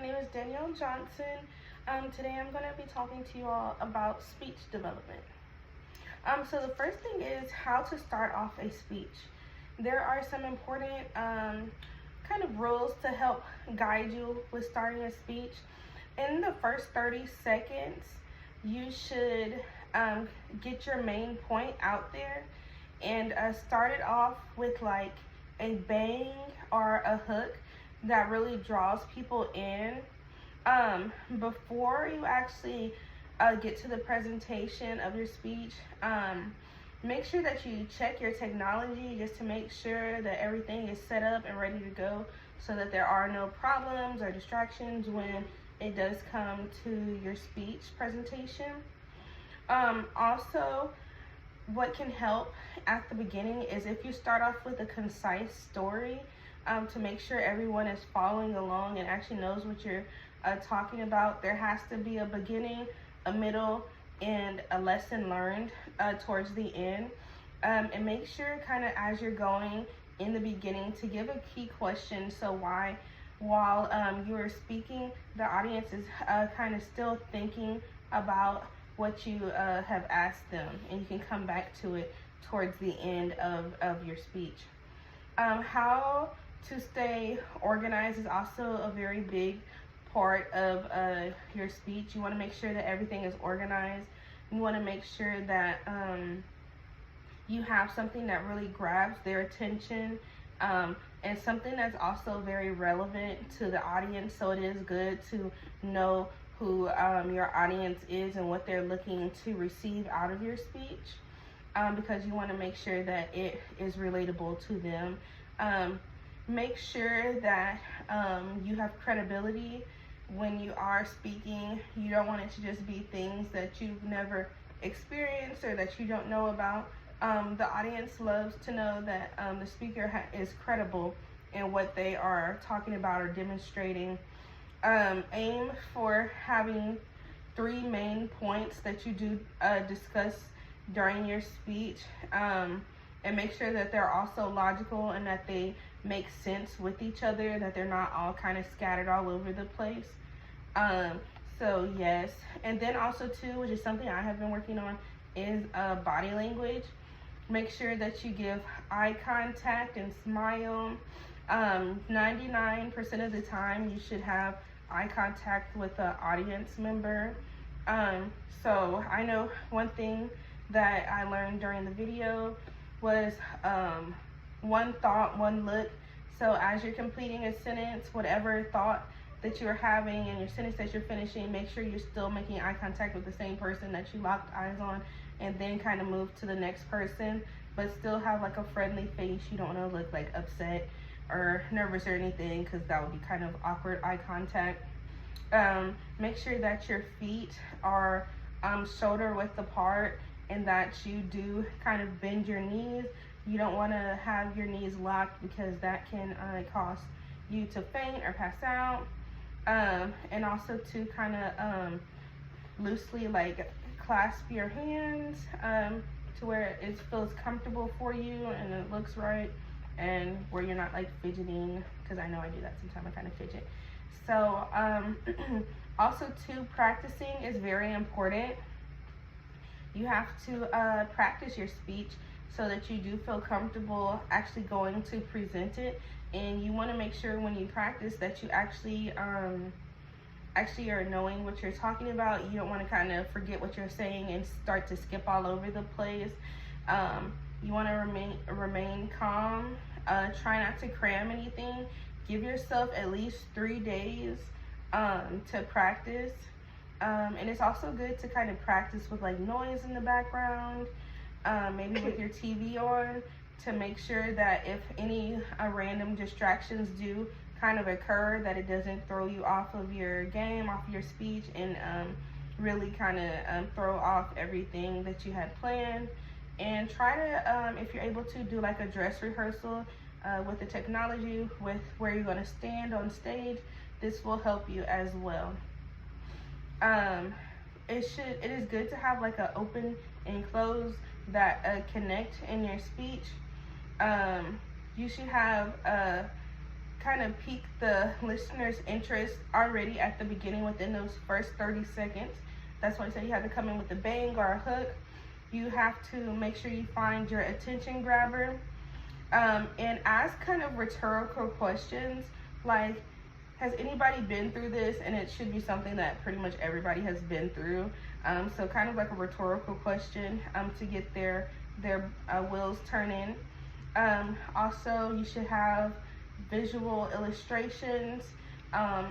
name is Danielle Johnson. Today I'm going to be talking to you all about speech development. So the first thing is how to start off a speech. There are some important kind of rules to help guide you with starting a speech. In the first 30 seconds, you should get your main point out there and start it off with like a bang or a hook that really draws people in. Before you actually get to the presentation of your speech, make sure that you check your technology just to make sure that everything is set up and ready to go so that there are no problems or distractions when it does come to your speech presentation. Also, what can help at the beginning is if you start off with a concise story to make sure everyone is following along and actually knows what you're talking about. There has to be a beginning, a middle, and a lesson learned towards the end. And make sure kind of as you're going in the beginning to give a key question. So while you are speaking, the audience is kind of still thinking about what you have asked them, and you can come back to it towards the end of your speech. How to stay organized is also a very big part of your speech. You want to make sure that everything is organized. You want to make sure that you have something that really grabs their attention, and something that's also very relevant to the audience. So it is good to know who your audience is and what they're looking to receive out of your speech, because you want to make sure that it is relatable to them. Make sure that you have credibility when you are speaking. You don't want it to just be things that you've never experienced or that you don't know about. The audience loves to know that the speaker is credible in what they are talking about or demonstrating. Aim for having 3 main points that you do discuss during your speech, and make sure that they're also logical and that they make sense with each other, that they're not all kind of scattered all over the place. So yes, and then also too, which is something I have been working on, is body language. Make sure that you give eye contact and smile. 99% of the time you should have eye contact with the audience member. So I know one thing that I learned during the video was one thought, one look. So as you're completing a sentence, whatever thought that you're having and your sentence that you're finishing, make sure you're still making eye contact with the same person that you locked eyes on, and then kind of move to the next person, but still have like a friendly face. You don't want to look like upset or nervous or anything, because that would be kind of awkward eye contact. Make sure that your feet are shoulder width apart and that you do kind of bend your knees. You don't want to have your knees locked because that can cause you to faint or pass out. And also to kind of loosely like clasp your hands to where it feels comfortable for you and it looks right, and where you're not like fidgeting, because I know I do that sometimes. I kind of fidget. So also too, practicing is very important. You have to practice your speech so that you do feel comfortable actually going to present it. And you want to make sure when you practice that you actually are knowing what you're talking about. You don't want to kind of forget what you're saying and start to skip all over the place. You want to remain calm. Try not to cram anything. Give yourself at least 3 days to practice. And it's also good to kind of practice with like noise in the background, maybe with your TV on, to make sure that if any random distractions do kind of occur, that it doesn't throw you off of your game, off of your speech, and really kind of throw off everything that you had planned. And try to, if you're able to, do like a dress rehearsal with the technology, with where you're going to stand on stage. This will help you as well. It is good to have like an open and close that connect in your speech. You should have kind of pique the listener's interest already at the beginning within those first 30 seconds. That's why I say you have to come in with a bang or a hook. You have to make sure you find your attention grabber, and ask kind of rhetorical questions like, has anybody been through this? And it should be something that pretty much everybody has been through. So kind of like a rhetorical question to get their wheels turning. Also, you should have visual illustrations.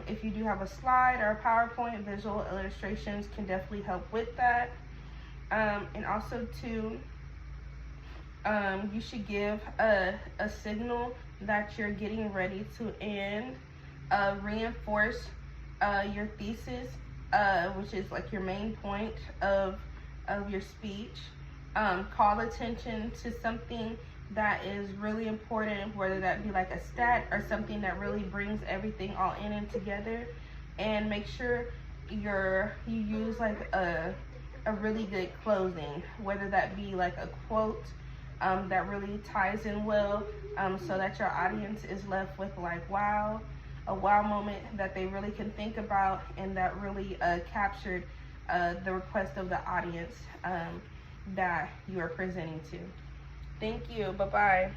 If you do have a slide or a PowerPoint, visual illustrations can definitely help with that. And also too, you should give a signal that you're getting ready to end, reinforce your thesis, which is like your main point of your speech. Call attention to something that is really important, whether that be like a stat or something that really brings everything all in and together. And make sure you use like a really good closing, whether that be like a quote that really ties in well, so that your audience is left with like a wow moment that they really can think about, and that really captured the request of the audience that you are presenting to. Thank you. Bye-bye.